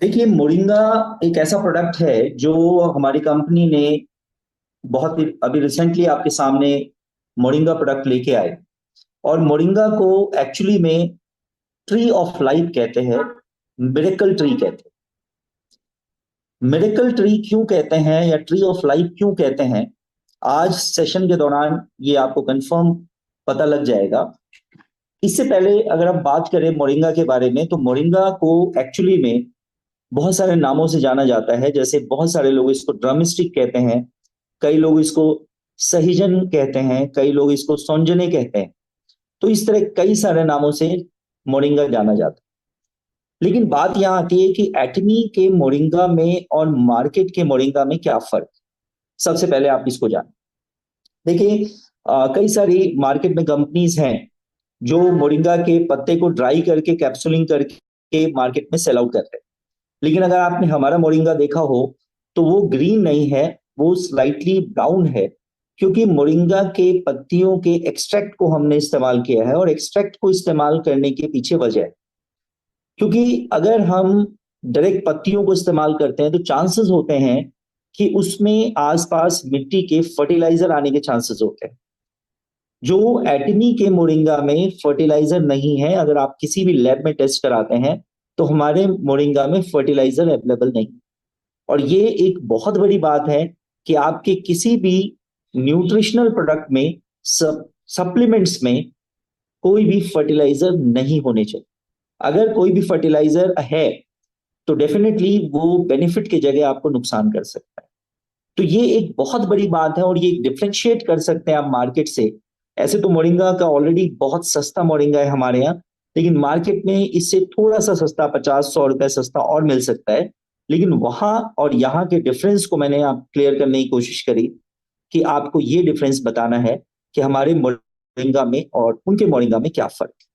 देखिए, मोरिंगा एक ऐसा प्रोडक्ट है जो हमारी कंपनी ने बहुत ही अभी रिसेंटली आपके सामने मोरिंगा प्रोडक्ट लेके आए। और मोरिंगा को एक्चुअली में ट्री ऑफ लाइफ कहते हैं, मिरेकल ट्री कहते हैं। मिरेकल ट्री क्यों कहते हैं या ट्री ऑफ लाइफ क्यों कहते हैं, आज सेशन के दौरान ये आपको कंफर्म पता लग जाएगा। इससे पहले अगर हम बात करें मोरिंगा के बारे में, तो मोरिंगा को एक्चुअली में बहुत सारे नामों से जाना जाता है। जैसे बहुत सारे लोग इसको ड्रम स्टिक कहते हैं, कई लोग इसको सहीजन कहते हैं, कई लोग इसको सौंजने कहते हैं। तो इस तरह कई सारे नामों से मोरिंगा जाना जाता है। लेकिन बात यहां आती है कि एटमी के मोरिंगा में और मार्केट के मोरिंगा में क्या फर्क। सबसे पहले आप इसको जानें। देखिए, कई सारी मार्केट में कंपनीज हैं जो मोरिंगा के पत्ते को ड्राई करके कैप्सूलिंग करके मार्केट में सेल आउट करते हैं। लेकिन अगर आपने हमारा मोरिंगा देखा हो तो वो ग्रीन नहीं है, वो स्लाइटली ब्राउन है। क्योंकि मोरिंगा के पत्तियों के एक्सट्रैक्ट को हमने इस्तेमाल किया है, और एक्सट्रैक्ट को इस्तेमाल करने के पीछे वजह है क्योंकि अगर हम डायरेक्ट पत्तियों को इस्तेमाल करते हैं तो चांसेस होते हैं कि उसमें आसपास मिट्टी के फर्टिलाइजर आने के चांसेस होते हैं, जो एटमी के मोरिंगा में फर्टिलाइजर नहीं है। अगर आप किसी भी लैब में टेस्ट कराते हैं तो हमारे मोरिंगा में फर्टिलाइजर अवेलेबल नहीं। और ये एक बहुत बड़ी बात है कि आपके किसी भी न्यूट्रिशनल प्रोडक्ट में, सप्लीमेंट्स में कोई भी फर्टिलाइजर नहीं होने चाहिए। अगर कोई भी फर्टिलाइजर है तो डेफिनेटली वो बेनिफिट की जगह आपको नुकसान कर सकता है। तो ये एक बहुत बड़ी बात है और ये डिफ्रेंशिएट कर सकते हैं आप मार्केट से। ऐसे तो मोरिंगा का ऑलरेडी बहुत सस्ता मोरिंगा है हमारे यहाँ, लेकिन मार्केट में इससे थोड़ा सा सस्ता, 50-100 रुपए सस्ता और मिल सकता है। लेकिन वहां और यहाँ के डिफरेंस को मैंने आप क्लियर करने की कोशिश करी कि आपको ये डिफरेंस बताना है कि हमारे मोरिंगा में और उनके मोरिंगा में क्या फर्क है।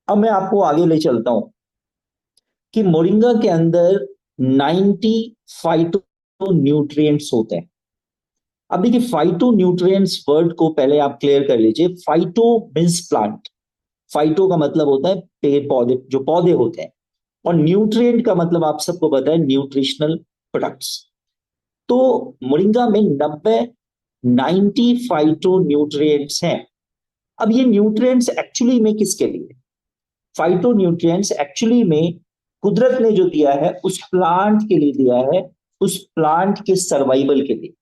अब मैं आपको आगे ले चलता हूं कि मोरिंगा के अंदर 90 फाइटो न्यूट्रिएंट्स होते हैं। अब देखिए, फाइटो न्यूट्रिएंट्स वर्ड को पहले आप क्लियर कर लीजिए। Phyto means plant. फाइटो का मतलब होता है पेड़ पौधे, जो पौधे होते हैं। और न्यूट्रिएंट का मतलब आप सबको पता है, न्यूट्रिशनल प्रोडक्ट्स। तो मोरिंगा में 90 फाइटो न्यूट्रिएंट्स हैं। अब ये न्यूट्रिएंट्स एक्चुअली में किसके लिए? फाइटो न्यूट्रिएंट्स एक्चुअली में कुदरत ने जो दिया है उस प्लांट के लिए दिया है, उस प्लांट के सर्वाइवल के लिए।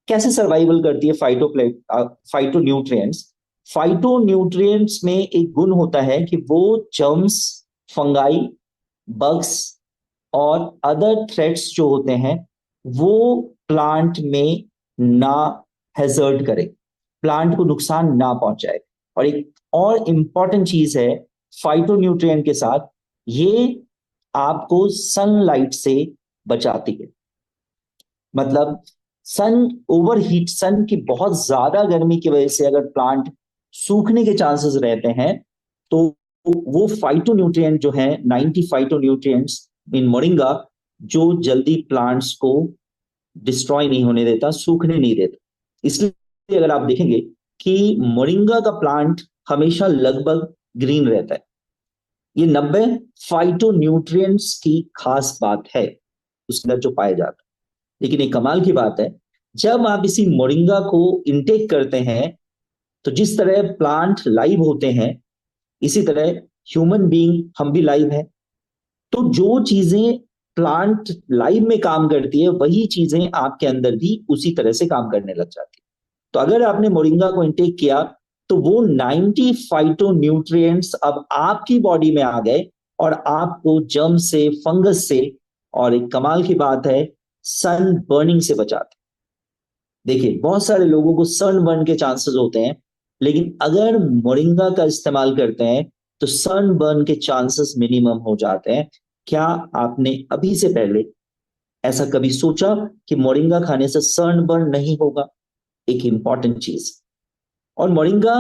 कैसे सर्वाइवल करती है फाइटो न्यूट्रिएंट्स? फाइटो न्यूट्रिएंट्स में एक गुण होता है कि वो जर्म्स, फंगाई, बग्स और अदर थ्रेट्स जो होते हैं वो प्लांट में ना हैजर्ड करे, प्लांट को नुकसान ना पहुंचाए। और एक और इंपॉर्टेंट चीज है फाइटो न्यूट्रिएंट के साथ, ये आपको सनलाइट से बचाती है। मतलब सन ओवर हीट, सन की बहुत ज्यादा गर्मी की वजह से अगर प्लांट सूखने के चांसेस रहते हैं तो वो फाइटो न्यूट्रिएंट जो है, 90 फाइटो न्यूट्रिएंट्स इन मोरिंगा, जो जल्दी प्लांट्स को डिस्ट्रॉय नहीं होने देता, सूखने नहीं देता। इसलिए अगर आप देखेंगे कि मोरिंगा का प्लांट हमेशा लगभग ग्रीन रहता है। ये 90 फाइटो न्यूट्रिएंट्स की खास बात है उसके अंदर जो पाया जाता है। लेकिन एक कमाल की बात है, जब आप इसी मोरिंगा को इनटेक करते हैं तो जिस तरह प्लांट लाइव होते हैं, इसी तरह ह्यूमन बीइंग हम भी लाइव है। तो जो चीजें प्लांट लाइव में काम करती है वही चीजें आपके अंदर भी उसी तरह से काम करने लग जाती है। तो अगर आपने मोरिंगा को इनटेक किया तो वो 90 फाइटो न्यूट्रिएंट्स अब आपकी बॉडी में आ गए और आपको जर्म से, फंगस से, और एक कमाल की बात है, सन बर्निंग से बचाते। देखिए, बहुत सारे लोगों को सन बर्न के चांसेस होते हैं, लेकिन अगर मोरिंगा का इस्तेमाल करते हैं तो सन बर्न के चांसेस मिनिमम हो जाते हैं। क्या आपने अभी से पहले ऐसा कभी सोचा कि मोरिंगा खाने से सन बर्न नहीं होगा? एक इंपॉर्टेंट चीज। और मोरिंगा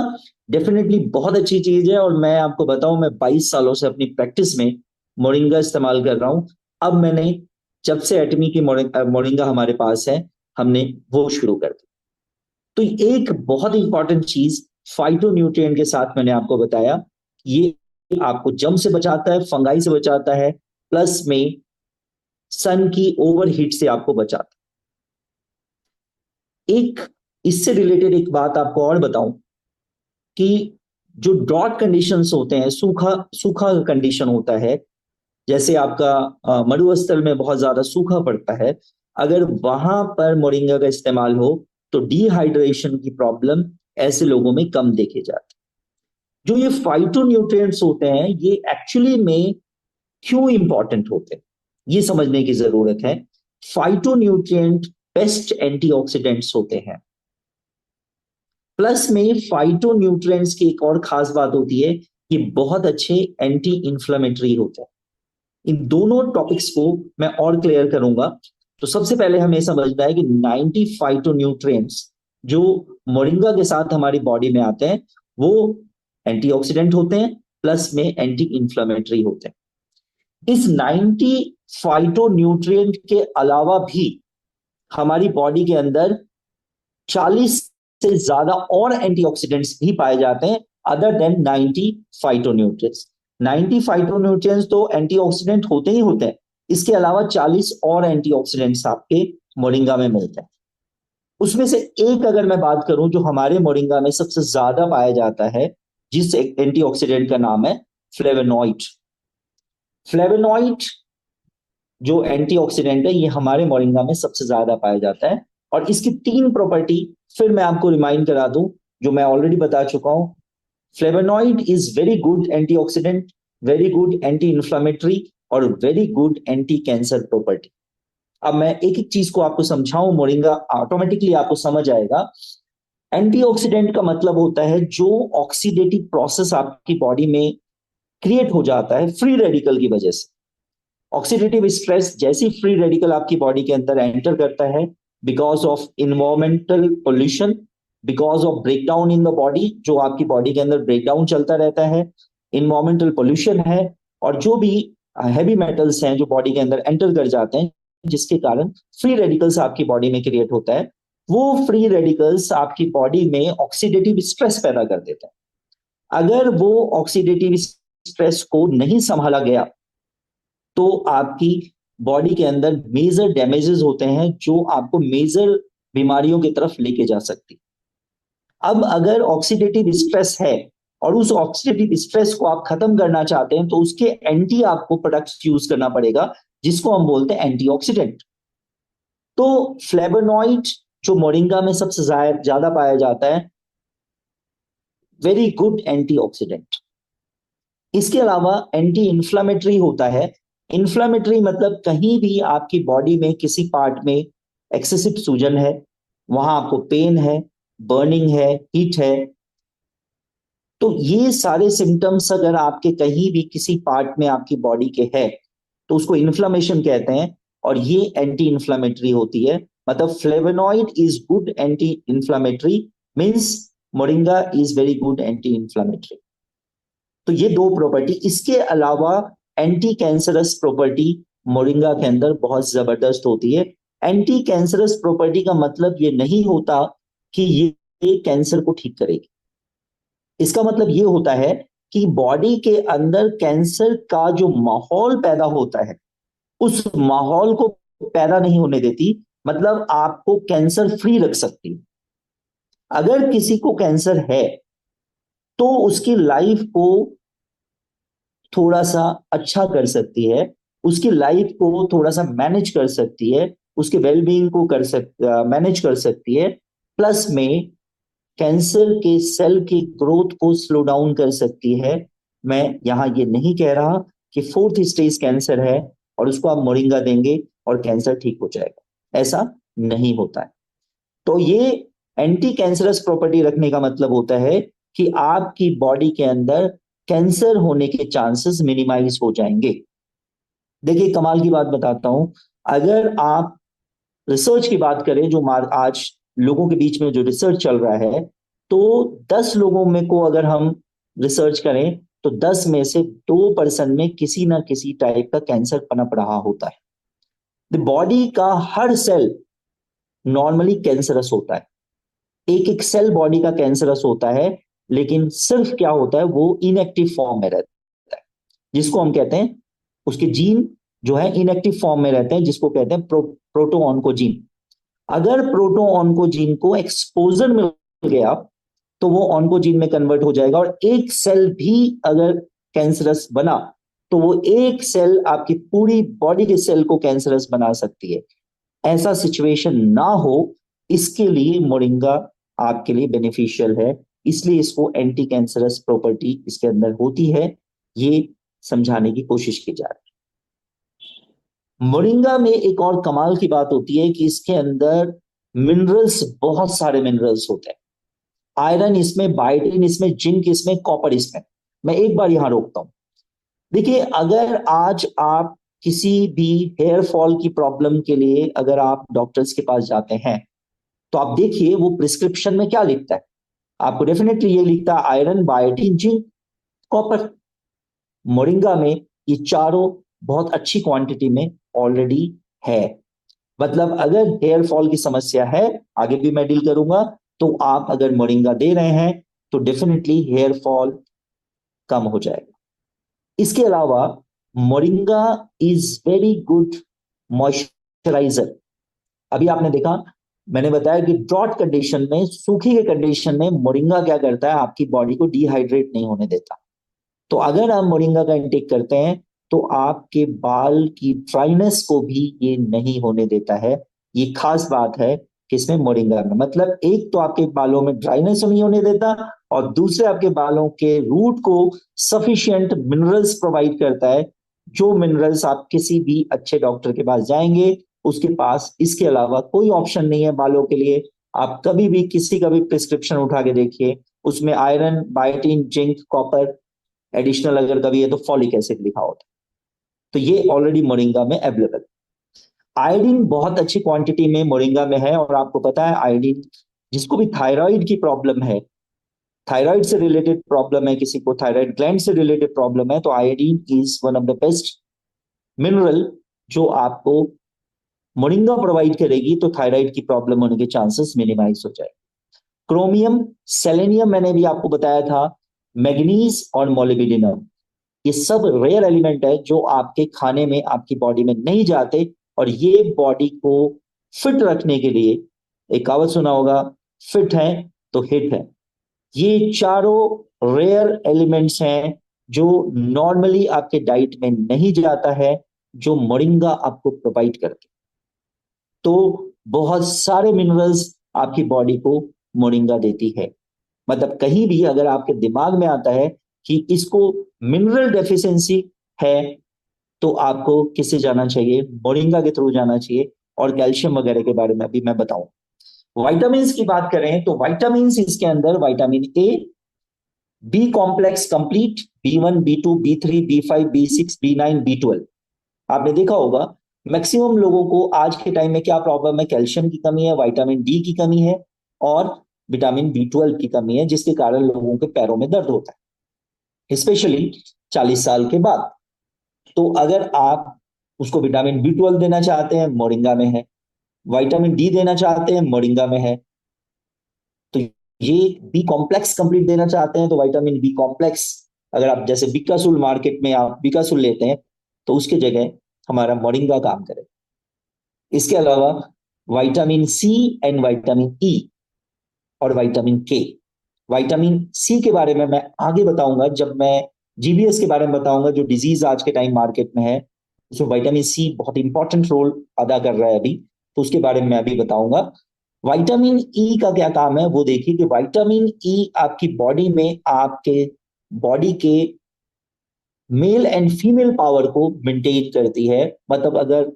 डेफिनेटली बहुत अच्छी चीज है, और मैं आपको बताऊं, मैं 22 सालों से अपनी प्रैक्टिस में मोरिंगा इस्तेमाल कर रहा हूं। अब मैंने, जब से एटमी की मोरिंगा हमारे पास है, हमने वो शुरू कर दी। तो एक बहुत इंपॉर्टेंट चीज फाइटो न्यूट्रिएंट के साथ मैंने आपको बताया, ये आपको जम से बचाता है, फंगाई से बचाता है, प्लस में सन की ओवर हीट से आपको बचाता है। एक इससे रिलेटेड एक बात आपको और बताऊं कि जो ड्रॉट कंडीशंस होते हैं, सूखा सूखा कंडीशन होता है, जैसे आपका मरुस्थल में बहुत ज्यादा सूखा पड़ता है, अगर वहां पर मोरिंगा का इस्तेमाल हो तो डिहाइड्रेशन की प्रॉब्लम ऐसे लोगों में कम देखे जाती है। जो ये फाइटोन्यूट्रिएंट्स होते हैं, ये एक्चुअली में क्यों इंपॉर्टेंट होते हैं, ये समझने की जरूरत है। फाइटोन्यूट्रिएंट बेस्ट एंटीऑक्सीडेंट्स होते हैं, प्लस में फाइटोन्यूट्रिएंट्स की एक और खास बात होती है कि बहुत अच्छे एंटी इंफ्लेमेटरी होते हैं। इन दोनों टॉपिक्स को मैं और क्लियर करूंगा। तो सबसे पहले हमें समझना है कि 90 फाइटोन्यूट्रिएंट्स जो मोरिंगा के साथ हमारी बॉडी में आते हैं, वो एंटीऑक्सीडेंट होते हैं, प्लस में एंटी इंफ्लेमेटरी होते हैं। इस 90 फाइटोन्यूट्रिएंट के अलावा भी हमारी बॉडी के अंदर 40 से ज्यादा और एंटीऑक्सीडेंट्स भी पाए जाते हैं, अदर देन 90 फाइटोन्यूट्रिएंट्स। 90 फाइटोन्यूट्रिएंट्स तो एंटीऑक्सीडेंट होते ही होते हैं, इसके अलावा 40 और एंटीऑक्सीडेंट्स आपके मोरिंगा में मिलते हैं। उसमें से एक अगर मैं बात करूं जो हमारे मोरिंगा में सबसे ज्यादा पाया जाता है, जिस एंटीऑक्सीडेंट का नाम है फ्लेवोनॉइड। फ्लेवोनॉइड जो एंटीऑक्सीडेंट है, ये हमारे मोरिंगा में सबसे ज्यादा पाया जाता है। और इसकी तीन प्रॉपर्टी फिर मैं आपको रिमाइंड करा दूं, जो मैं ऑलरेडी बता चुका हूं। Flavonoid is very good antioxidant, very good anti inflammatory और very good anti cancer property. अब मैं एक एक चीज को आपको समझाऊं, मोरिंगा ऑटोमेटिकली आपको समझ आएगा। एंटीऑक्सीडेंट का मतलब होता है जो ऑक्सीडेटिव प्रोसेस आपकी बॉडी में क्रिएट हो जाता है फ्री रेडिकल की वजह से। ऑक्सीडेटिव स्ट्रेस जैसी फ्री रेडिकल आपकी बॉडी के अंदर एंटर करता है, because of environmental pollution, because of breakdown in the body, जो आपकी बॉडी के अंदर ब्रेकडाउन चलता रहता है, इन्वायरमेंटल पोल्यूशन है, और जो भी हैवी मेटल्स हैं जो बॉडी के अंदर एंटर कर जाते हैं, जिसके कारण फ्री रेडिकल्स आपकी बॉडी में क्रिएट होता है। वो फ्री रेडिकल्स आपकी बॉडी में ऑक्सीडेटिव स्ट्रेस पैदा कर देते हैं। अगर वो ऑक्सीडेटिव स्ट्रेस को नहीं संभाला गया तो आपकी बॉडी के अंदर मेजर डैमेजेस होते हैं, जो आपको मेजर बीमारियों की तरफ लेके जा सकती। अब अगर ऑक्सीडेटिव स्ट्रेस है और उस ऑक्सीडेटिव स्ट्रेस को आप खत्म करना चाहते हैं, तो उसके एंटी आपको प्रोडक्ट्स यूज करना पड़ेगा, जिसको हम बोलते हैं एंटीऑक्सीडेंट। तो फ्लेवोनॉइड जो मोरिंगा में सबसे ज्यादा पाया जाता है, वेरी गुड एंटीऑक्सीडेंट। इसके अलावा एंटी इंफ्लेमेटरी होता है। इंफ्लेमेटरी मतलब कहीं भी आपकी बॉडी में किसी पार्ट में एक्सेसिव सूजन है, वहां आपको पेन है, बर्निंग है, हीट है, तो ये सारे सिम्टम्स अगर आपके कहीं भी किसी पार्ट में आपकी बॉडी के है, तो उसको इन्फ्लेमेशन कहते हैं, और ये एंटी इंफ्लेमेटरी होती है। मतलब flavonoid is good anti inflammatory, means moringa is very good anti inflammatory. तो ये दो प्रॉपर्टी, इसके अलावा एंटी कैंसरस प्रॉपर्टी मोरिंगा के अंदर बहुत जबरदस्त होती है। एंटी कैंसरस प्रॉपर्टी का मतलब ये नहीं होता कि ये कैंसर को ठीक करेगी। इसका मतलब ये होता है कि बॉडी के अंदर कैंसर का जो माहौल पैदा होता है, उस माहौल को पैदा नहीं होने देती, मतलब आपको कैंसर फ्री रख सकती है। अगर किसी को कैंसर है तो उसकी लाइफ को थोड़ा सा अच्छा कर सकती है, उसकी लाइफ को थोड़ा सा मैनेज कर सकती है, उसके वेलबींग को मैनेज कर सकती है, प्लस में कैंसर के सेल की ग्रोथ को स्लो डाउन कर सकती है। मैं यहां ये नहीं कह रहा कि फोर्थ स्टेज कैंसर है और उसको आप मोरिंगा देंगे और कैंसर ठीक हो जाएगा, ऐसा नहीं होता है। तो ये एंटी कैंसरस प्रॉपर्टी रखने का मतलब होता है कि आपकी बॉडी के अंदर कैंसर होने के चांसेस मिनिमाइज हो जाएंगे। देखिए कमाल की बात बताता हूं, अगर आप रिसर्च की बात करें, जो आज लोगों के बीच में जो रिसर्च चल रहा है, तो 10 लोगों में को अगर हम रिसर्च करें तो 10 में से 2% में किसी ना किसी टाइप का कैंसर पनप रहा होता है। बॉडी का हर सेल नॉर्मली कैंसरस होता है, एक एक सेल बॉडी का कैंसरस होता है, लेकिन सिर्फ क्या होता है, वो इनएक्टिव फॉर्म में रहता है। जिसको हम कहते हैं, उसके जीन जो है इनएक्टिव फॉर्म में रहते हैं, जिसको कहते हैं प्रोटो ऑन्कोजीन। अगर प्रोटो ऑन्कोजीन को एक्सपोजर मिल गया तो वो ऑन्कोजीन में कन्वर्ट हो जाएगा, और एक सेल भी अगर कैंसरस बना तो वो एक सेल आपकी पूरी बॉडी के सेल को कैंसरस बना सकती है। ऐसा सिचुएशन ना हो, इसके लिए मोरिंगा आपके लिए बेनिफिशियल है, इसलिए इसको एंटी कैंसरस प्रॉपर्टी इसके अंदर होती है, ये समझाने की कोशिश की जा रही है। मोरिंगा में एक और कमाल की बात होती है कि इसके अंदर मिनरल्स, बहुत सारे मिनरल्स होते हैं। आयरन इसमें, बायोटिन इसमें, जिंक इसमें, कॉपर इसमें। मैं एक बार यहां रोकता हूं। देखिए, अगर आज आप किसी भी हेयर फॉल की प्रॉब्लम के लिए अगर आप डॉक्टर्स के पास जाते हैं, तो आप देखिए वो प्रिस्क्रिप्शन में क्या लिखता है। आपको डेफिनेटली ये लिखता है iron, biotin, zinc, copper. Moringa में ये चारों बहुत अच्छी क्वांटिटी में ऑलरेडी है। मतलब अगर हेयर फॉल की समस्या है, आगे भी मैं डील करूंगा, तो आप अगर मोरिंगा दे रहे हैं तो डेफिनेटली हेयर फॉल कम हो जाएगा। इसके अलावा moringa is very good moisturiser. अभी आपने देखा, मैंने बताया कि ड्रॉट कंडीशन में, सूखी के कंडीशन में मोरिंगा क्या करता है, आपकी बॉडी को डिहाइड्रेट नहीं होने देता। तो अगर आप मोरिंगा का इंटेक करते हैं तो आपके बाल की ड्राइनेस को भी ये नहीं होने देता है। ये खास बात है किसमें, मोरिंगा में। मतलब एक तो आपके बालों में ड्राइनेस नहीं होने देता, और दूसरे आपके बालों के रूट को सफिशिएंट मिनरल्स प्रोवाइड करता है, जो मिनरल्स आप किसी भी अच्छे डॉक्टर के पास जाएंगे, उसके पास इसके अलावा कोई ऑप्शन नहीं है बालों के लिए। आप कभी भी किसी का भी प्रिस्क्रिप्शन उठा के देखिए, उसमें iron, biotin, zinc, copper, additional अगर कभी है तो फॉलिक एसिड लिखा होता है। तो ये ऑलरेडी मोरिंगा में अवेलेबल। आयोडीन बहुत अच्छी क्वांटिटी में मोरिंगा में है, और आपको पता है आयोडीन, जिसको भी थायराइड की प्रॉब्लम है, थायराइड से रिलेटेड प्रॉब्लम है, किसी को थायराइड ग्लैंड से रिलेटेड प्रॉब्लम है, तो iodine is one of the best mineral जो आपको मोरिंगा प्रोवाइड करेगी, तो थायराइड की प्रॉब्लम होने के चांसेस मिनिमाइज हो जाए। क्रोमियम, सेलेनियम मैंने भी आपको बताया था, मैग्नीज और मोलिब्डेनम, ये सब रेयर एलिमेंट है जो आपके खाने में, आपकी बॉडी में नहीं जाते, और ये बॉडी को फिट रखने के लिए, एक कहावत सुना होगा, फिट है तो हिट है। ये चारों रेयर एलिमेंट्स हैं जो नॉर्मली आपके डाइट में नहीं जाता है, जो मोरिंगा आपको प्रोवाइड करते। तो बहुत सारे मिनरल्स आपकी बॉडी को मोरिंगा देती है। मतलब कहीं भी अगर आपके दिमाग में आता है कि इसको मिनरल डेफिशिएंसी है, तो आपको किससे जाना चाहिए, मोरिंगा के थ्रू जाना चाहिए। और कैल्शियम वगैरह के बारे में भी मैं बताऊं। विटामिन की बात करें तो विटामिन इसके अंदर vitamin A, B complex complete, B1, B2, B3, B5, B6, B9, B12। आपने देखा होगा मैक्सिमम लोगों को आज के टाइम में क्या प्रॉब्लम है, कैल्शियम की कमी है, विटामिन डी की कमी है, और विटामिन B12 की कमी है, जिसके कारण लोगों के पैरों में दर्द होता है, स्पेशली 40 साल के बाद। तो अगर आप उसको विटामिन B12 देना चाहते हैं, मोरिंगा में है। विटामिन डी देना चाहते हैं, मोरिंगा में है। तो ये बी कॉम्प्लेक्स कंप्लीट देना चाहते हैं, तो विटामिन बी कॉम्प्लेक्स, अगर आप जैसे बिकासुल मार्केट में आप बिकासुल लेते हैं, तो उसके जगह हमारा मोरिंगा काम करे। इसके अलावा vitamin C and vitamin E और विटामिन के। विटामिन सी के बारे में मैं आगे बताऊंगा, जब मैं जीबीएस के बारे में बताऊंगा, जो डिजीज आज के टाइम मार्केट में है, उसमें विटामिन सी बहुत इंपॉर्टेंट रोल अदा कर रहा है अभी, तो उसके बारे में मैं अभी बताऊंगा। विटामिन ई का क्या काम है वो देखिए, कि विटामिन ई आपकी बॉडी में, आपके बॉडी के मेल एंड फीमेल पावर को मेंटेन करती है। मतलब अगर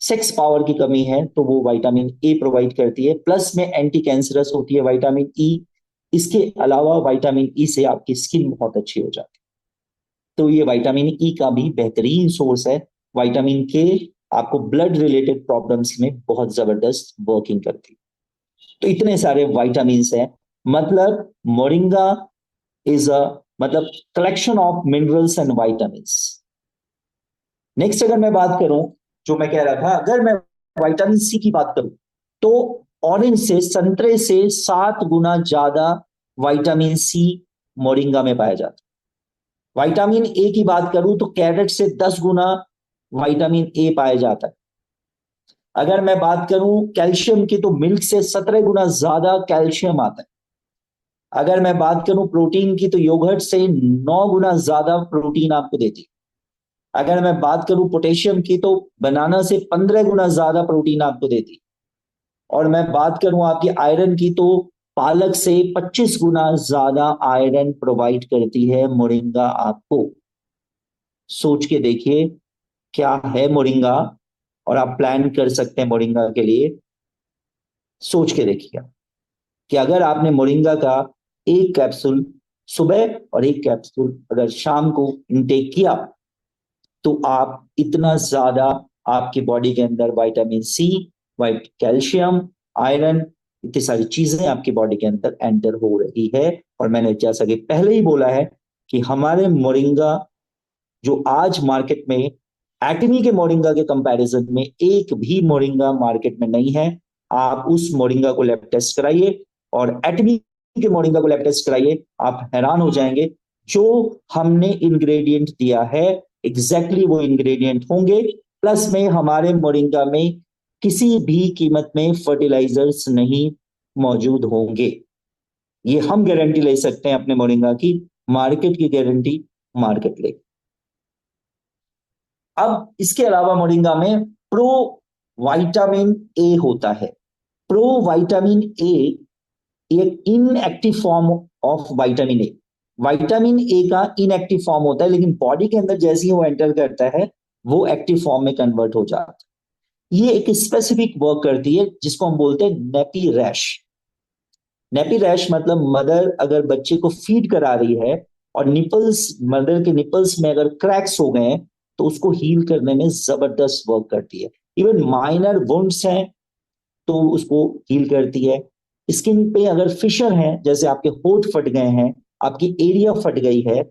सेक्स पावर की कमी है तो वो विटामिन ए प्रोवाइड करती है, प्लस में एंटी कैंसरस होती है विटामिन ई। इसके अलावा विटामिन ई से आपकी स्किन बहुत अच्छी हो जाती है। तो ये विटामिन ई का भी बेहतरीन सोर्स है। विटामिन के आपको ब्लड रिलेटेड प्रॉब्लम्स में बहुत जबरदस्त वर्किंग करती है। तो इतने सारे विटामिन हैं। मतलब मोरिंगा इज अ, मतलब collection of minerals and vitamin. Next अगर मैं बात करूं, जो मैं कह रहा था, अगर मैं विटामिन सी की बात करूं, तो ऑरेंज से, संतरे से 7 गुना ज्यादा विटामिन सी मोरिंगा में पाया जाता है। विटामिन ए की बात करूं तो कैरेट से 10 गुना विटामिन ए पाया जाता है। अगर मैं बात करूं कैल्शियम की तो मिल्क से 17 गुना ज्यादा कैल्शियम आता है। अगर मैं बात करूं प्रोटीन की तो योगर्ट से 9 गुना ज्यादा प्रोटीन आपको देती है। अगर मैं बात करूं पोटेशियम की तो बनाना से 15 गुना ज्यादा प्रोटीन आपको देती है। और मैं बात करूं आपकी आयरन की तो पालक से 25 गुना ज्यादा आयरन प्रोवाइड करती है मोरिंगा आपको। सोच के देखिए क्या है मोरिंगा, और आप प्लान कर सकते हैं मोरिंगा के लिए। सोच के देखिए कि अगर आपने मोरिंगा का एक कैप्सूल सुबह और एक कैप्सूल अगर शाम को इनटेक किया तो आप इतना ज्यादा आपकी बॉडी के अंदर vitamin C, white calcium, iron, इतनी सारी चीजें आपकी बॉडी के अंदर एंटर हो रही है। और मैंने जैसा कि पहले ही बोला है कि हमारे मोरिंगा जो आज मार्केट में एटमी के मोरिंगा के कंपैरिजन में एक भी मोरिंगा मार्केट में नहीं है। आप उस मोरिंगा को लैब टेस्ट कराइए और एटमी के मोरिंगा को लैब टेस्ट कराइए, आप हैरान हो जाएंगे। जो हमने इंग्रेडिएंट दिया है एग्जैक्टली वो इंग्रेडिएंट होंगे। प्लस में हमारे मोरिंगा में किसी भी कीमत में फर्टिलाइजर्स नहीं मौजूद होंगे। ये हम गारंटी ले सकते हैं अपने मोरिंगा की, मार्केट की गारंटी मार्केट ले। अब इसके अलावा मोरिंगा में प्रो विटामिन ए होता है। प्रो विटामिन ए एक inactive form of vitamin A. Vitamin A का इनएक्टिव फॉर्म होता है, लेकिन बॉडी के अंदर जैसे ही वो एंटर करता है वो एक्टिव फॉर्म में कन्वर्ट हो जाता है। ये एक स्पेसिफिक वर्क करती है जिसको हम बोलते हैं नेपी रैश। नेपी रैश मतलब मदर अगर बच्चे को फीड करा रही है और निपल्स, मदर के निपल्स में अगर क्रैक्स हो गए तो उसको हील करने में जबरदस्त वर्क करती है। इवन माइनर वुंड्स हैं तो उसको हील करती है। स्किन पे अगर फिशर है, जैसे आपके होठ फट गए हैं, आपकी एरिया फट गई है,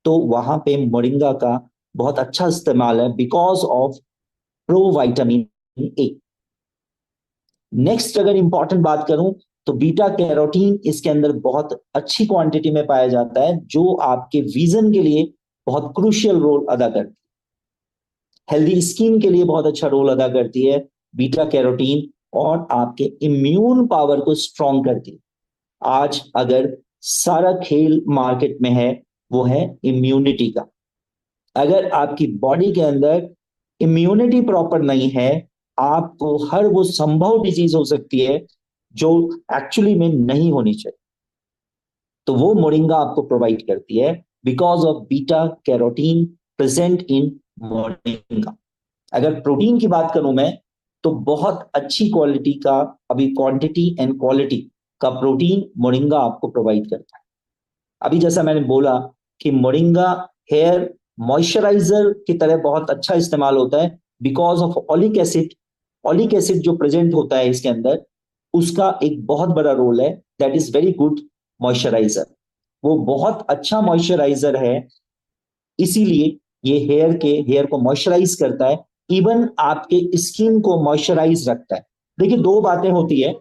तो वहां पे मोरिंगा का बहुत अच्छा इस्तेमाल है because of pro vitamin A. Next अगर इंपॉर्टेंट बात करूं तो बीटा कैरोटीन इसके अंदर बहुत अच्छी क्वांटिटी में पाया जाता है, जो आपके विजन के लिए बहुत क्रूशियल रोल अदा करती है। हेल्दी स्किन के लिए बहुत अच्छा रोल अदा करती है बीटा कैरोटीन, और आपके इम्यून पावर को स्ट्रॉन्ग करती है। आज अगर सारा खेल मार्केट में है वो है इम्यूनिटी का। अगर आपकी बॉडी के अंदर इम्यूनिटी प्रॉपर नहीं है, आपको हर वो संभव डिजीज हो सकती है जो एक्चुअली में नहीं होनी चाहिए। तो वो मोरिंगा आपको प्रोवाइड करती है because of beta carotene present in moringa. अगर प्रोटीन की बात करूं मैं तो बहुत अच्छी क्वालिटी का, अभी क्वांटिटी एंड क्वालिटी का प्रोटीन मोरिंगा आपको प्रोवाइड करता है। अभी जैसा मैंने बोला कि मोरिंगा हेयर मॉइस्चराइजर की तरह बहुत अच्छा इस्तेमाल होता है because of oleic acid. Oleic acid जो प्रेजेंट होता है इसके अंदर, उसका एक बहुत बड़ा रोल है। That is very good moisturiser. वो बहुत अच्छा मॉइस्चराइजर है, इसीलिए ये हेयर को मॉइस्चराइज करता है, इवन आपके स्किन को मॉइस्चराइज रखता है। देखिए दो बातें होती है,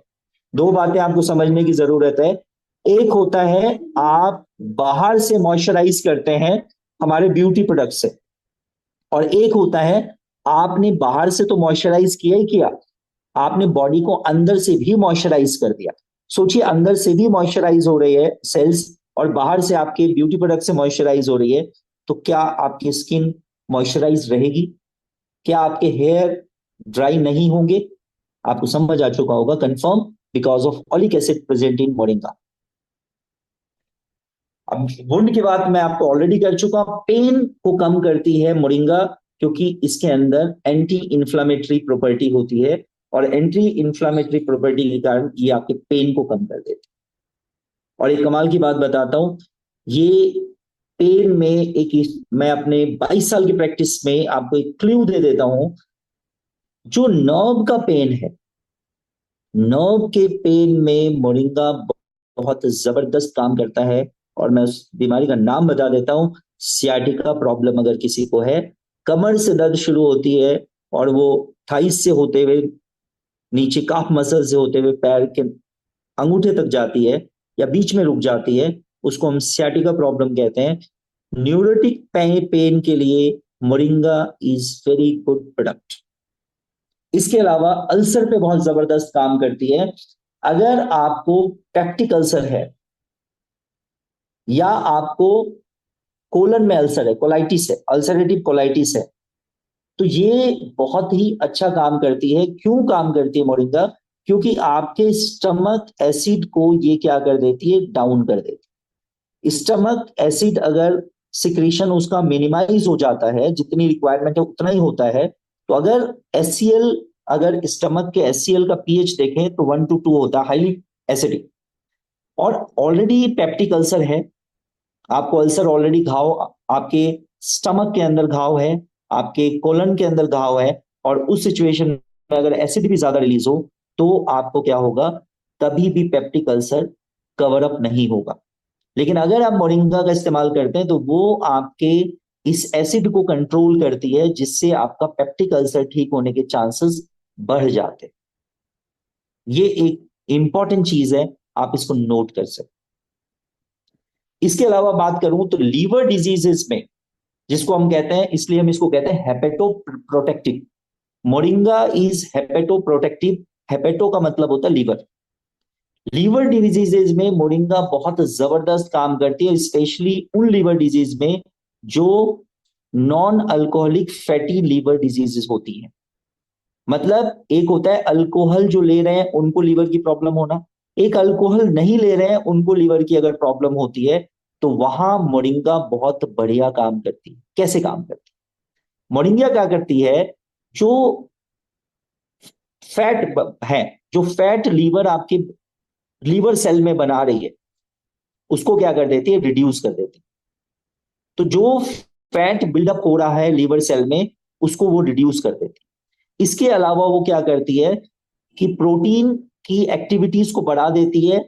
दो बातें आपको समझने की जरूरत है। एक होता है आप बाहर से मॉइस्चराइज करते हैं हमारे ब्यूटी प्रोडक्ट से, और एक होता है आपने बाहर से तो मॉइस्चराइज किया ही किया, आपने बॉडी को अंदर से भी मॉइस्चराइज कर दिया। सोचिए अंदर से भी मॉइस्चराइज हो रही है सेल्स और बाहर से आपके ब्यूटी प्रोडक्ट से मॉइस्चराइज हो रही है, तो क्या आपकी स्किन मॉइस्चराइज रहेगी? क्या आपके हेयर ड्राई नहीं होंगे? आपको समझ आ चुका होगा confirm, because of oleic acid present in moringa. अब वुंड की बात मैं आपको ऑलरेडी कर चुका हूं। पेन को कम करती है मोरिंगा क्योंकि इसके अंदर एंटी इंफ्लामेटरी प्रॉपर्टी होती है, और एंटी इंफ्लामेटरी प्रॉपर्टी के कारण ये आपके पेन को कम कर देती है। और एक कमाल की बात बताता हूं, ये पेन में मैं अपने 22 साल की प्रैक्टिस में आपको एक क्लू दे देता हूं। जो नर्व का पेन है, नर्व के पेन में मोरिंगा बहुत जबरदस्त काम करता है। और मैं उस बीमारी का नाम बता देता हूं, सियाटिका प्रॉब्लम अगर किसी को है, कमर से दर्द शुरू होती है और वो थाइस से होते हुए नीचे काफ मसल से होते हुए पैर के अंगूठे तक जाती है या बीच में रुक जाती है, उसको हम सियाटिका प्रॉब्लम कहते हैं। न्यूरोटिक पेन के लिए moringa is very good product. इसके अलावा अल्सर पे बहुत जबरदस्त काम करती है। अगर आपको पेप्टिक अल्सर है या आपको कोलन में अल्सर है, कोलाइटिस है, अल्सरेटिव कोलाइटिस है, तो ये बहुत ही अच्छा काम करती है। क्यों काम करती है मोरिंगा? क्योंकि आपके स्टमक एसिड को ये क्या कर देती है, डाउन कर देती है। स्टमक एसिड अगर सिक्रीशन उसका मिनिमाइज हो जाता है, जितनी रिक्वायरमेंट है उतना ही होता है। तो अगर एससीएल, अगर स्टमक के एससीएल का पीएच देखें तो 1 to 2 होता है, हाईली एसिडिक, और ऑलरेडी पेप्टिक अल्सर है, आपको अल्सर ऑलरेडी घाव, आपके स्टमक के अंदर घाव है, आपके कोलन के अंदर घाव है, और उस सिचुएशन में अगर एसिड भी ज्यादा रिलीज हो तो आपको क्या होगा, कभी भी पेप्टिक अल्सर कवर अप नहीं होगा। लेकिन अगर आप मोरिंगा का इस्तेमाल करते हैं तो वो आपके इस एसिड को कंट्रोल करती है, जिससे आपका पेप्टिक अल्सर ठीक होने के चांसेस बढ़ जाते हैं। ये एक इंपॉर्टेंट चीज है, आप इसको नोट कर सकते। इसके अलावा बात करूं तो लीवर डिजीजेस में, जिसको हम कहते हैं, इसलिए हम इसको कहते हैं hepato protective. Moringa is hepato protective. Hepato का मतलब होता है लीवर। लीवर डिजीजेज में मोरिंगा बहुत जबरदस्त काम करती है, स्पेशली उन लीवर डिजीज में जो non alcoholic fatty liver diseases होती हैं। मतलब एक होता है अल्कोहल जो ले रहे हैं उनको लीवर की प्रॉब्लम होना, एक अल्कोहल नहीं ले रहे हैं उनको लीवर की अगर प्रॉब्लम होती है, तो वहां मोरिंगा बहुत बढ़िया काम करती है। कैसे काम करती है मोरिंगा? क्या करती है, जो फैट है, जो फैट लीवर आपके लीवर सेल में बना रही है, उसको क्या कर देती है, रिड्यूस कर देती है। तो जो फैट बिल्डअप हो रहा है लीवर सेल में, उसको वो रिड्यूस कर देती है। इसके अलावा वो क्या करती है कि प्रोटीन की एक्टिविटीज को बढ़ा देती है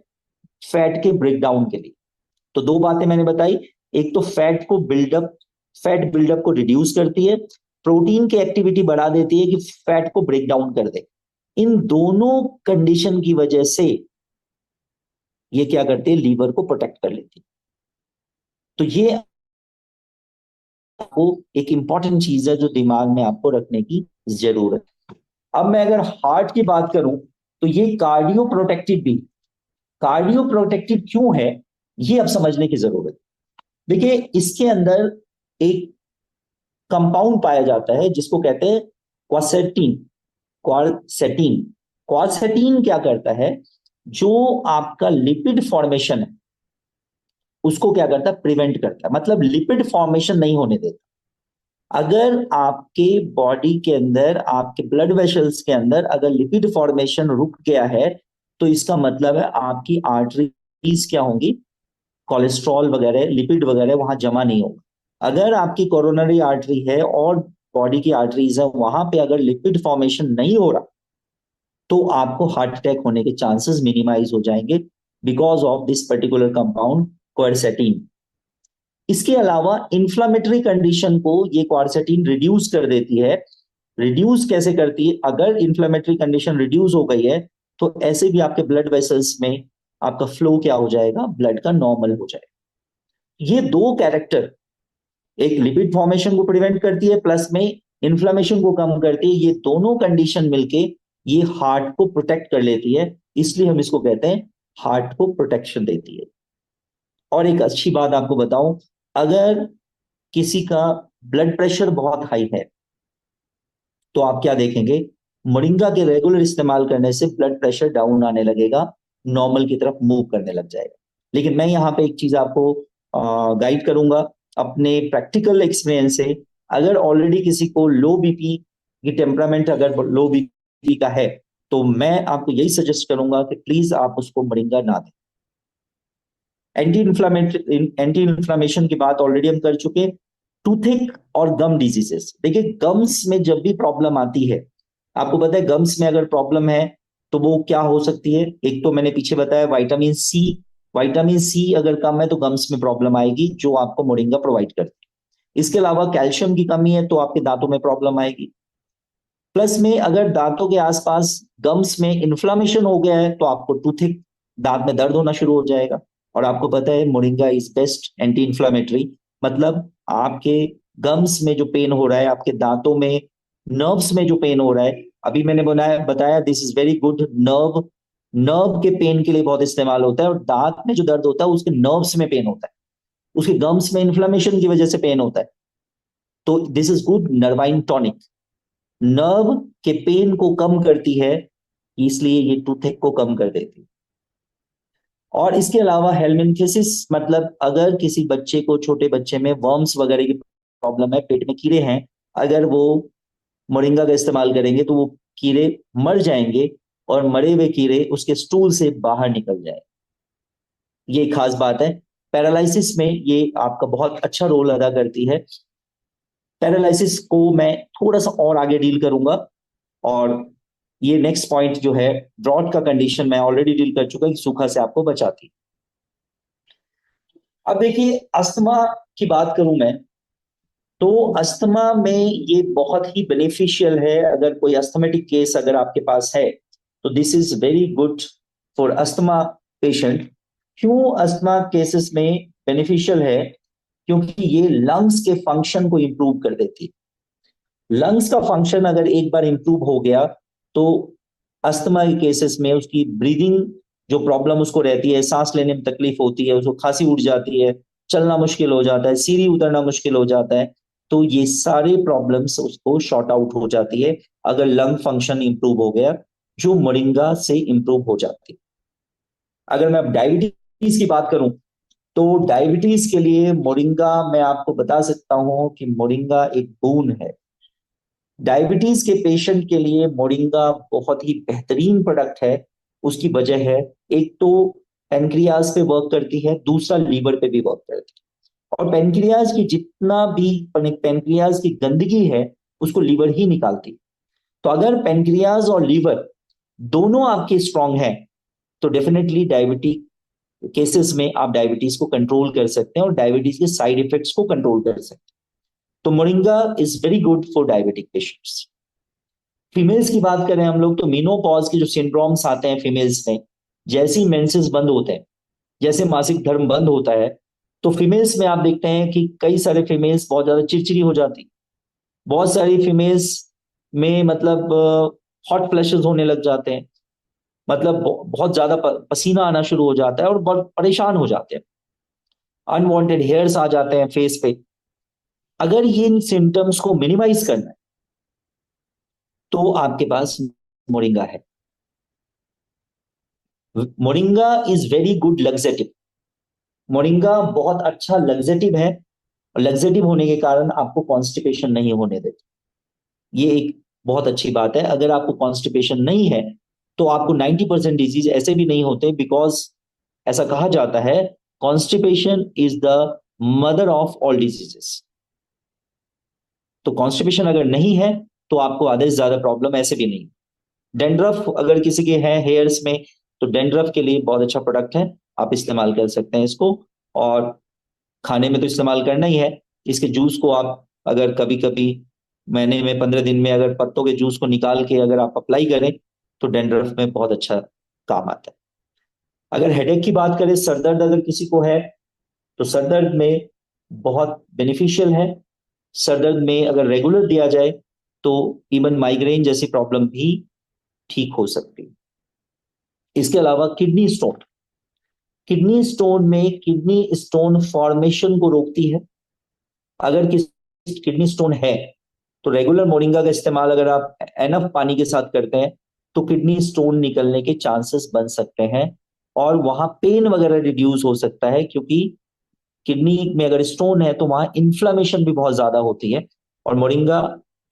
फैट के ब्रेकडाउन के लिए। तो दो बातें मैंने बताई, एक तो फैट बिल्डअप को रिड्यूस करती है, प्रोटीन की एक्टिविटी बढ़ा देती है कि फैट को ब्रेक डाउन कर दे। इन दोनों कंडीशन की वजह से ये क्या करती है, लीवर को प्रोटेक्ट कर लेती है। तो ये आपको एक इंपॉर्टेंट चीज है जो दिमाग में आपको रखने की जरूरत है। अब मैं अगर हार्ट की बात करूं तो ये कार्डियो प्रोटेक्टिव भी, कार्डियो प्रोटेक्टिव क्यों है, ये अब समझने की जरूरत है। देखिए, इसके अंदर एक कंपाउंड पाया जाता है जिसको कहते हैं क्वासेटीन। क्वारसेटीन क्वारसेटीन क्या करता है, जो आपका लिपिड फॉर्मेशन है उसको क्या करता है, प्रिवेंट करता है। मतलब लिपिड फॉर्मेशन नहीं होने देता। अगर आपके बॉडी के अंदर, आपके ब्लड वेसल्स के अंदर अगर लिपिड फॉर्मेशन रुक गया है, तो इसका मतलब है आपकी आर्टरीज क्या होंगी, कोलेस्ट्रॉल वगैरह, लिपिड वगैरह वहां जमा नहीं होगा। अगर आपकी कोरोनरी आर्टरी है और बॉडी की आर्टरीज है, वहां पे अगर लिपिड फॉर्मेशन नहीं हो रहा, तो आपको हार्ट अटैक होने के चांसेस मिनिमाइज हो जाएंगे, because of this particular compound quercetin. इसके अलावा इंफ्लामेटरी कंडीशन को ये क्वारसेटीन रिड्यूस कर देती है। रिड्यूस कैसे करती है, अगर इंफ्लामेटरी कंडीशन रिड्यूस हो गई है तो ऐसे भी आपके ब्लड वेसल्स में आपका फ्लो क्या हो जाएगा, ब्लड का नॉर्मल हो जाएगा। ये दो कैरेक्टर, एक लिपिड फॉर्मेशन को प्रिवेंट करती है, प्लस में इंफ्लेमेशन को कम करती है, ये दोनों कंडीशन मिलके ये हार्ट को प्रोटेक्ट कर लेती है। इसलिए हम इसको कहते हैं हार्ट को प्रोटेक्शन देती है। और एक अच्छी बात आपको बताऊं, अगर किसी का ब्लड प्रेशर बहुत हाई है तो आप क्या देखेंगे, मोरिंगा के रेगुलर इस्तेमाल करने से ब्लड प्रेशर डाउन आने लगेगा, नॉर्मल की तरफ मूव करने लग जाएगा। लेकिन मैं यहाँ पे एक चीज आपको गाइड करूंगा अपने प्रैक्टिकल एक्सपीरियंस से। अगर ऑलरेडी किसी को लो बीपी की टेम्परामेंट, अगर लो बीपी का है, तो मैं आपको यही सजेस्ट करूंगा कि प्लीज आप उसको मोरिंगा ना दें। एंटी इन्फ्लामेशन की बात ऑलरेडी हम कर चुके। टूथिक और गम डिजीजेस, देखिए गम्स में जब भी प्रॉब्लम आती है, आपको पता है गम्स में अगर प्रॉब्लम है तो वो क्या हो सकती है, एक तो मैंने पीछे बताया विटामिन सी। विटामिन सी अगर कम है तो गम्स में प्रॉब्लम आएगी, जो आपको मोरिंगा प्रोवाइड करती है। इसके अलावा कैल्शियम की कमी है तो आपके दांतों में प्रॉब्लम आएगी। प्लस में अगर दांतों के आसपास गम्स में इन्फ्लामेशन हो गया है तो आपको टूथिक, दांत में दर्द होना शुरू हो जाएगा। और आपको पता है moringa is best anti inflammatory, मतलब आपके गम्स में जो पेन हो रहा है, आपके दांतों में, नर्व्स में जो पेन हो रहा है, अभी मैंने बताया this is very good. Nerve nerve के पेन के लिए बहुत इस्तेमाल होता है, और दांत में जो दर्द होता है उसके नर्व्स में पेन होता है, उसके गम्स में इन्फ्लेमेशन की वजह से पेन होता है। तो this is good nervine tonic, nerve के पेन को कम करती है, इसलिए ये टूथेक को कम कर देती है। और इसके अलावा हेलमिंथेसिस, मतलब अगर किसी बच्चे को, छोटे बच्चे में वर्म्स वगैरह की प्रॉब्लम है, पेट में कीड़े हैं, अगर वो मोरिंगा का इस्तेमाल करेंगे तो वो कीड़े मर जाएंगे, और मरे हुए कीड़े उसके स्टूल से बाहर निकल जाए। ये खास बात है। पैरालिसिस में ये आपका बहुत अच्छा रोल अदा करती है। पैरालिसिस को मैं थोड़ा सा और आगे डील करूंगा, और ये नेक्स्ट पॉइंट जो है, ड्रॉट का कंडीशन मैं ऑलरेडी डील कर चुका कि सूखा से आपको बचाती। अब देखिए, अस्थमा की बात करूं मैं, तो अस्थमा में ये बहुत ही बेनिफिशियल है। अगर कोई अस्थमेटिक केस अगर आपके पास है, तो this is very good for asthma patient. क्यों अस्थमा केसेस में बेनिफिशियल है? क्योंकि ये लंग्स के फंक्शन को इंप्रूव कर देती है। लंग्स का फंक्शन अगर एक बार इंप्रूव हो गया, तो अस्थमा के केसेस में उसकी ब्रीदिंग जो प्रॉब्लम उसको रहती है, सांस लेने में तकलीफ होती है, उसको खांसी उठ जाती है, चलना मुश्किल हो जाता है, सीढ़ी उतरना मुश्किल हो जाता है, तो ये सारे प्रॉब्लम्स उसको शॉर्ट आउट हो जाती है अगर लंग फंक्शन इंप्रूव हो गया, जो मोरिंगा से इंप्रूव हो जाती है। अगर मैं अब डायबिटीज की बात करूं, तो डायबिटीज के लिए मोरिंगा, मैं आपको बता सकता हूं कि मोरिंगा एक बून है। डायबिटीज के पेशेंट के लिए मोरिंगा बहुत ही बेहतरीन प्रोडक्ट है। उसकी वजह है, एक तो पेनक्रियाज पे वर्क करती है, दूसरा लीवर पे भी वर्क करती है। और पेनक्रियाज की जितना भी पेनक्रियाज की गंदगी है, उसको लीवर ही निकालती है। तो अगर पेनक्रियाज और लीवर दोनों आपके स्ट्रांग हैं, तो डेफिनेटली डायबिटिक केसेस में आप डायबिटीज को कंट्रोल कर सकते हैं, और डायबिटीज के साइड इफेक्ट्स को कंट्रोल कर सकते हैं। तो moringa is very good for diabetic patients. Females की बात करें हम लोग, तो मीनोपॉज के जो सिंड्रोम्स आते हैं फीमेल्स में, जैसे ही मेंसेस बंद होते हैं, जैसे मासिक धर्म बंद होता है, तो फीमेल्स में आप देखते हैं कि कई सारे फीमेल्स बहुत ज्यादा चिड़चिड़ी हो जाती, बहुत सारी फीमेल्स में मतलब हॉट फ्लैशेस होने लग जाते हैं, मतलब बहुत ज्यादा पसीना आना शुरू हो जाता है, और बहुत परेशान हो जाते हैं, अनवांटेड हेयर्स आ जाते हैं फेस पे। अगर ये इन सिम्टम्स को मिनिमाइज करना है, तो आपके पास मोरिंगा है। Moringa is very good laxative. Moringa बहुत अच्छा लग्जेटिव है, और लग्जेटिव होने के कारण आपको कॉन्स्टिपेशन नहीं होने देता। ये एक बहुत अच्छी बात है। अगर आपको कॉन्स्टिपेशन नहीं है, तो आपको 90% डिजीज ऐसे भी नहीं होते, बिकॉज ऐसा कहा जाता है, constipation is the mother of all diseases. तो कॉन्स्टिपेशन अगर नहीं है, तो आपको आधे से ज्यादा प्रॉब्लम ऐसे भी नहीं। डेंड्रफ अगर किसी के हैं हेयर्स में, तो डेंड्रफ के लिए बहुत अच्छा प्रोडक्ट है, आप इस्तेमाल कर सकते हैं इसको। और खाने में तो इस्तेमाल करना ही है। इसके जूस को आप अगर कभी कभी महीने में 15 दिन में अगर पत्तों के जूस को निकाल के अगर आप अप्लाई करें, तो डेंड्रफ में बहुत अच्छा काम आता है। अगर हेडेक की बात करें, सरदर्द अगर किसी को है, तो सरदर्द में बहुत बेनिफिशियल है। सरदर्द में अगर रेगुलर दिया जाए, तो इवन माइग्रेन जैसी प्रॉब्लम भी ठीक हो सकती है। इसके अलावा किडनी स्टोन, किडनी स्टोन में किडनी स्टोन फॉर्मेशन को रोकती है। अगर किसी किडनी स्टोन है, तो रेगुलर मोरिंगा का इस्तेमाल अगर आप एनफ पानी के साथ करते हैं, तो किडनी स्टोन निकलने के चांसेस बन सकते हैं, और वहां पेन वगैरह रिड्यूस हो सकता है, क्योंकि किडनी में अगर स्टोन है, तो वहां इन्फ्लामेशन भी बहुत ज्यादा होती है, और मोरिंगा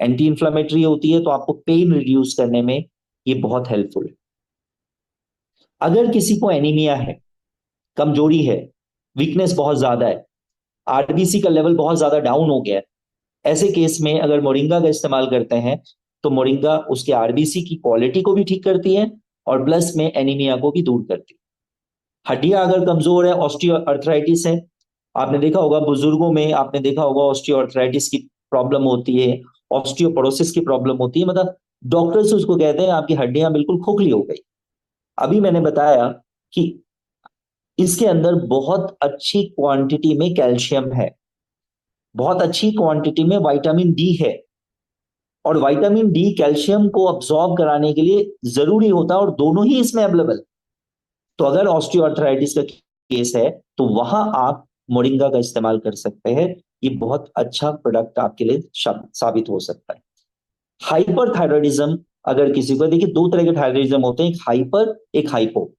एंटी इंफ्लामेटरी होती है, तो आपको पेन रिड्यूस करने में ये बहुत हेल्पफुल है। अगर किसी को एनीमिया है, कमजोरी है, वीकनेस बहुत ज्यादा है, आरबीसी का लेवल बहुत ज्यादा डाउन हो गया है, ऐसे केस में अगर मोरिंगा का इस्तेमाल करते हैं, तो मोरिंगा उसके आरबीसी की क्वालिटी को भी ठीक करती है, और प्लस में एनीमिया को भी दूर करती है। हड्डियां अगर कमजोर है, ऑस्टियो अर्थराइटिस है, आपने देखा होगा बुजुर्गों में, आपने देखा होगा ऑस्टियो अर्थराइटिस की प्रॉब्लम होती है, ऑस्टियोपोरोसिस की प्रॉब्लम होती है, मतलब डॉक्टर्स उसको कहते हैं आपकी हड्डियां बिल्कुल खोखली हो गई। अभी मैंने बताया कि इसके अंदर बहुत अच्छी क्वांटिटी में कैल्शियम है। बहुत अच्छी क्वांटिटी में विटामिन डी है, और विटामिन डी कैल्शियम को अब्सॉर्ब कराने के लिए जरूरी होता है, और दोनों ही इसमें अवेलेबल। तो अगर ऑस्टियोआर्थराइटिस का केस है तो वहां आप मोरिंगा का इस्तेमाल कर सकते हैं। ये बहुत अच्छा प्रोडक्ट आपके लिए साबित हो सकता है। हाइपरथायरॉयडिज्म, अगर किसी को, देखिए दो तरह के थायरॉयडिज्म होते हैं, एक हाइपर, एक हाइपो।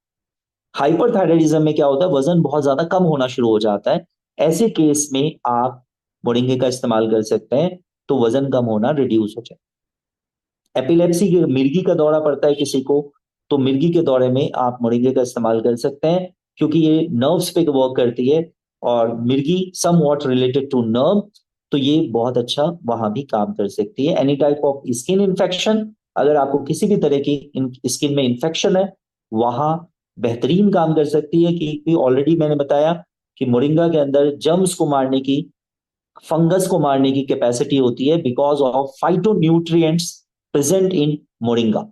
हाइपरथायरॉयडिज्म में क्या होता है, वजन बहुत ज्यादा कम होना शुरू हो जाता है। ऐसे केस में आप मोरिंगे का इस्तेमाल कर सकते हैं, तो वजन कम होना रिड्यूस हो जाए। एपिलेप्सी के, मिर्गी का दौरा पड़ता है किसी को, तो मिर्गी के दौरे में आप मोरिंगे का इस्तेमाल कर सकते हैं, क्योंकि ये नर्व्स पे वर्क करती है, और मिर्गी somewhat related to nerve, तो ये बहुत अच्छा वहां भी काम कर सकती है। Any type of skin infection, अगर आपको किसी भी तरह की स्किन में इन्फेक्शन है, वहां बेहतरीन काम कर सकती है। कि ऑलरेडी मैंने बताया कि मोरिंगा के अंदर जर्म्स को मारने की, फंगस को मारने की कैपेसिटी होती है, because of phytonutrients present in moringa.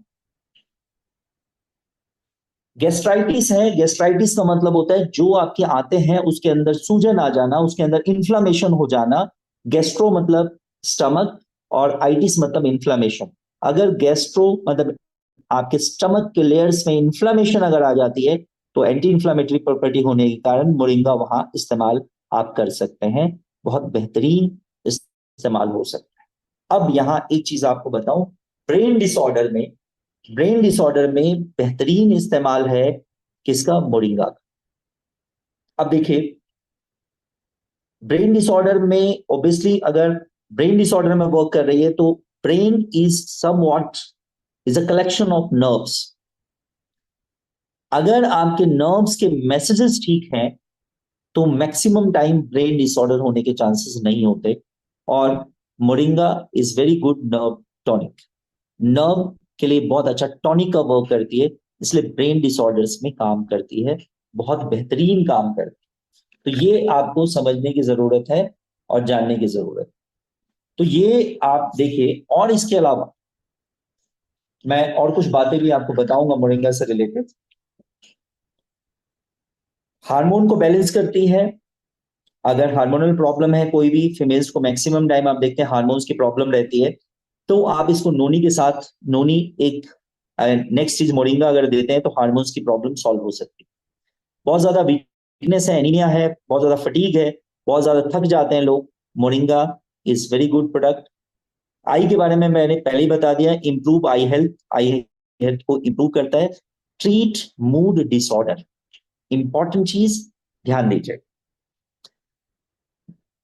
Gastritis है, गैस्ट्राइटिस का मतलब होता है जो आपके आते हैं उसके अंदर सूजन आ जाना, उसके अंदर इन्फ्लामेशन हो जाना। गैस्ट्रो मतलब स्टमक, और आइटिस मतलब इन्फ्लामेशन। अगर गैस्ट्रो मतलब आपके स्टमक के लेयर्स में इन्फ्लामेशन अगर आ जाती है, तो एंटी इन्फ्लामेटरी प्रॉपर्टी होने के कारण मोरिंगा वहां इस्तेमाल आप कर सकते हैं। बहुत बेहतरीन इस्तेमाल हो सकता है। अब यहां एक चीज आपको बताऊं, ब्रेन डिसऑर्डर में, ब्रेन डिसऑर्डर में बेहतरीन इस्तेमाल है किसका, मोरिंगा का। अब देखिए, ब्रेन डिसऑर्डर में ऑब्वियसली अगर ब्रेन डिसऑर्डर में वर्क कर रही है, तो brain is somewhat, is a collection of nerves. अगर आपके नर्व्स के मैसेजेस ठीक हैं, तो मैक्सिमम टाइम ब्रेन डिसऑर्डर होने के चांसेस नहीं होते। और moringa is very good nerve tonic, nerve के लिए बहुत अच्छा टॉनिक का वर्क करती है, इसलिए ब्रेन डिसऑर्डर्स में काम करती है, बहुत बेहतरीन काम करती है। तो ये आपको समझने की जरूरत है और जानने की जरूरत है। तो ये आप देखिए, और इसके अलावा मैं और कुछ बातें भी आपको बताऊंगा मोरिंगा से रिलेटेड। हार्मोन को बैलेंस करती है। अगर हार्मोनल प्रॉब्लम है कोई भी फीमेल्स को, मैक्सिमम टाइम आप देखते हैं हार्मोन्स की प्रॉब्लम रहती है, तो आप इसको नोनी के साथ, नोनी एक नेक्स्ट चीज मोरिंगा अगर देते हैं, तो हार्मोन्स की प्रॉब्लम सॉल्व हो सकती है। बहुत ज्यादा वीकनेस है, एनीमिया है, बहुत ज्यादा फटीग है, बहुत ज्यादा थक जाते हैं लोग, moringa is very good product. Eye के बारे में मैंने पहले ही बता दिया, improve eye health, eye health को इंप्रूव करता है। ट्रीट मूड डिसऑर्डर, इंपॉर्टेंट चीज ध्यान दीजिए,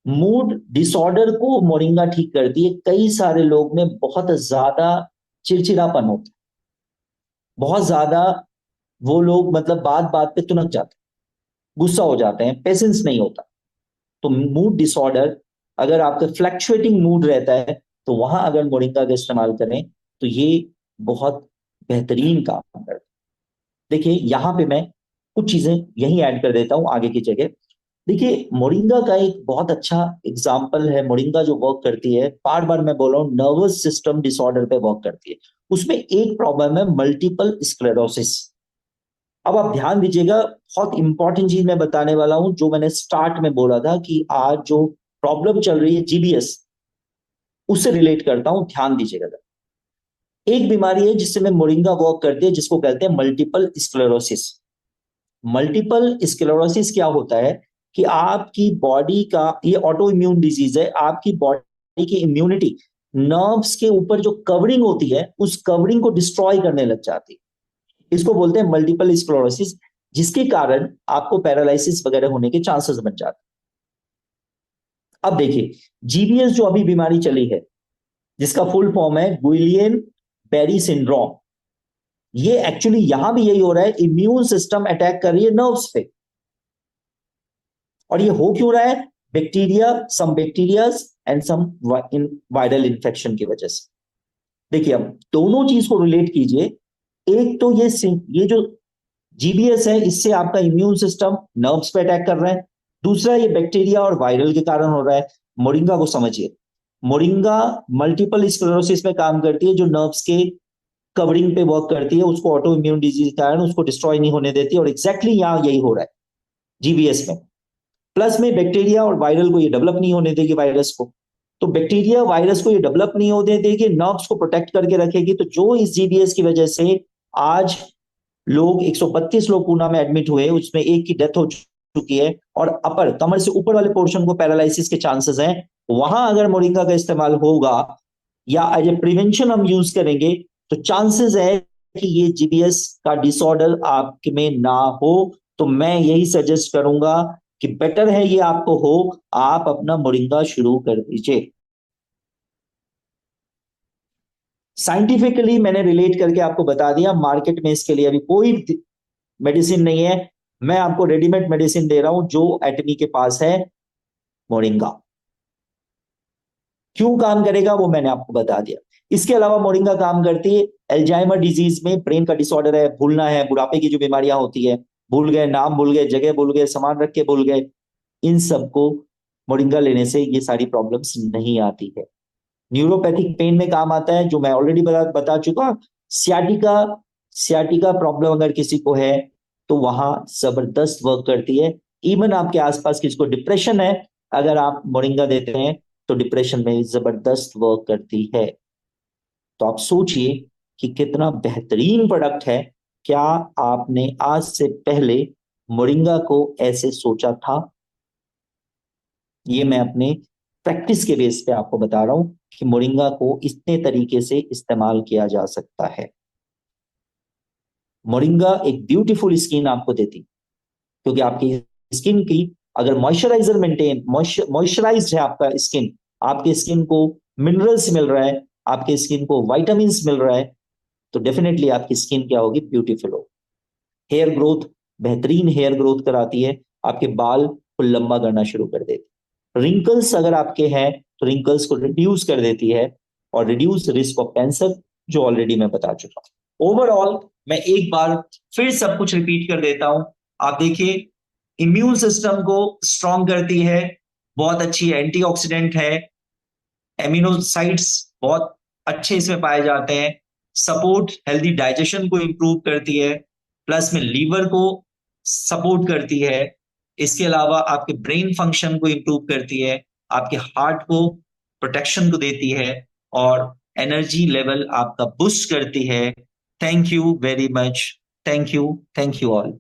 मूड डिसऑर्डर को मोरिंगा ठीक करती है। कई सारे लोग में बहुत ज्यादा चिड़चिड़ापन होता है, बहुत ज्यादा, वो लोग मतलब बात बात पे तुनक जाते हैं, गुस्सा हो जाते हैं, पेशेंस नहीं होता। तो मूड डिसऑर्डर, अगर आपका फ्लक्चुएटिंग मूड रहता है, तो वहां अगर मोरिंगा का इस्तेमाल करें, तो ये बहुत बेहतरीन काम करता है। देखिए यहां पे मैं कुछ चीजें यही ऐड कर देता हूं आगे की जगह। देखिए मोरिंगा का एक बहुत अच्छा एग्जाम्पल है, मोरिंगा जो वर्क करती है, बार बार मैं बोल रहा हूं, नर्वस सिस्टम डिसऑर्डर पे वर्क करती है। उसमें एक प्रॉब्लम है, मल्टीपल स्क्लेरोसिस। अब आप ध्यान दीजिएगा, बहुत इंपॉर्टेंट चीज मैं बताने वाला हूं, जो मैंने स्टार्ट में बोला था कि आज जो प्रॉब्लम चल रही है जीबीएस, उससे रिलेट करता हूं, ध्यान दीजिएगा। एक बीमारी है जिससे में मोरिंगा वर्क करती है, जिसको कहते हैं मल्टीपल स्क्लेरोसिस। मल्टीपल स्क्लेरोसिस क्या होता है कि आपकी बॉडी का, ये ऑटो इम्यून डिजीज है, आपकी बॉडी की इम्यूनिटी नर्व्स के ऊपर जो कवरिंग होती है, उस कवरिंग को डिस्ट्रॉय करने लग जाती है। इसको बोलते हैं मल्टीपल स्क्लेरोसिस, जिसके कारण आपको पैरालिसिस वगैरह होने के चांसेस बन जाते हैं। अब देखिए, जीबीएस जो अभी बीमारी चली है, जिसका फुल फॉर्म है गुइलियन बेरी सिंड्रोम, ये एक्चुअली यहां भी यही हो रहा है, इम्यून सिस्टम अटैक कर रही है नर्व्स पे। और ये हो क्यों रहा है, bacteria, some bacterias and some in viral infection की वजह से। देखिए अब दोनों चीज को रिलेट कीजिए, एक तो ये जो जीबीएस है, इससे आपका इम्यून सिस्टम नर्व्स पे अटैक कर रहा है। दूसरा, ये बैक्टीरिया और वायरल के कारण हो रहा है। मोरिंगा को समझिए, मोरिंगा मल्टीपल स्क्लेरोसिस में काम करती है, जो नर्व्स के कवरिंग पे वर्क करती है, उसको ऑटो इम्यून डिजीज के कारण उसको डिस्ट्रॉय नहीं होने देती, और एग्जैक्टली यहां यही हो रहा है जीबीएस में। प्लस में बैक्टीरिया और वायरल को ये डेवलप नहीं होने देगी, वायरस को। तो बैक्टीरिया वायरस को ये डेवलप नहीं होने देगी, नर्व्स को प्रोटेक्ट करके रखेगी। तो जो इस जीबीएस की वजह से आज लोग 132 लोग पूना में एडमिट हुए, उसमें एक की डेथ हो चुकी है, और अपर कमर से ऊपर वाले पोर्शन को पैरालिसिस के चांसेस हैं, वहां अगर मोरिंगा का इस्तेमाल होगा या एज ए प्रिवेंशन हम यूज करेंगे, तो चांसेस है कि ये जीबीएस का डिसऑर्डर आप में ना हो। तो मैं यही सजेस्ट करूंगा कि बेटर है ये आपको हो, आप अपना मोरिंगा शुरू कर दीजिए। साइंटिफिकली मैंने रिलेट करके आपको बता दिया, मार्केट में इसके लिए अभी कोई मेडिसिन नहीं है। मैं आपको रेडीमेड मेडिसिन दे रहा हूं जो एटमी के पास है, मोरिंगा। क्यों काम करेगा वो मैंने आपको बता दिया। इसके अलावा मोरिंगा काम करती है एल्जाइमर डिजीज में, ब्रेन का डिसऑर्डर है, भूलना है, बुढ़ापे की जो बीमारियां होती है, भूल गए, नाम भूल गए, जगह भूल गए, सामान रख के भूल गए, इन सबको मोरिंगा लेने से ये सारी प्रॉब्लम्स नहीं आती है। न्यूरोपैथिक पेन में काम आता है, जो मैं ऑलरेडी बता चुका। सियाटिका, सियाटिका प्रॉब्लम अगर किसी को है तो वहां जबरदस्त वर्क करती है। इवन आपके आसपास किसी को डिप्रेशन है, अगर आप मोरिंगा देते हैं तो डिप्रेशन में जबरदस्त वर्क करती है। तो आप सोचिए कि कितना बेहतरीन प्रोडक्ट है। क्या आपने आज से पहले मोरिंगा को ऐसे सोचा था? ये मैं अपने प्रैक्टिस के बेस पे आपको बता रहा हूं कि मोरिंगा को इतने तरीके से इस्तेमाल किया जा सकता है। मोरिंगा एक ब्यूटीफुल स्किन आपको देती, क्योंकि आपकी स्किन की अगर मॉइस्चराइजर मेंटेन मॉइस्चराइज्ड है आपका स्किन, आपके स्किन को मिनरल्स मिल रहा है, आपके स्किन को वाइटामिन मिल रहा है, तो डेफिनेटली आपकी स्किन क्या होगी, ब्यूटीफुल हो। हेयर ग्रोथ, बेहतरीन हेयर ग्रोथ कराती है, आपके बाल को लंबा करना शुरू कर देती। रिंकल्स अगर आपके हैं तो रिंकल्स को रिड्यूस कर देती है, और रिड्यूस रिस्क ऑफ कैंसर, जो ऑलरेडी मैं बता चुका हूं। ओवरऑल मैं एक बार फिर सब कुछ रिपीट कर देता हूं। आप देखिए, इम्यून सिस्टम को स्ट्रांग करती है, बहुत अच्छी एंटीऑक्सीडेंट है, एमिनोसाइट्स बहुत अच्छे इसमें पाए जाते हैं, सपोर्ट हेल्दी डाइजेशन को इंप्रूव करती है, प्लस में लीवर को सपोर्ट करती है। इसके अलावा आपके ब्रेन फंक्शन को इंप्रूव करती है, आपके हार्ट को प्रोटेक्शन को देती है, और एनर्जी लेवल आपका बूस्ट करती है। Thank you very much. Thank you all.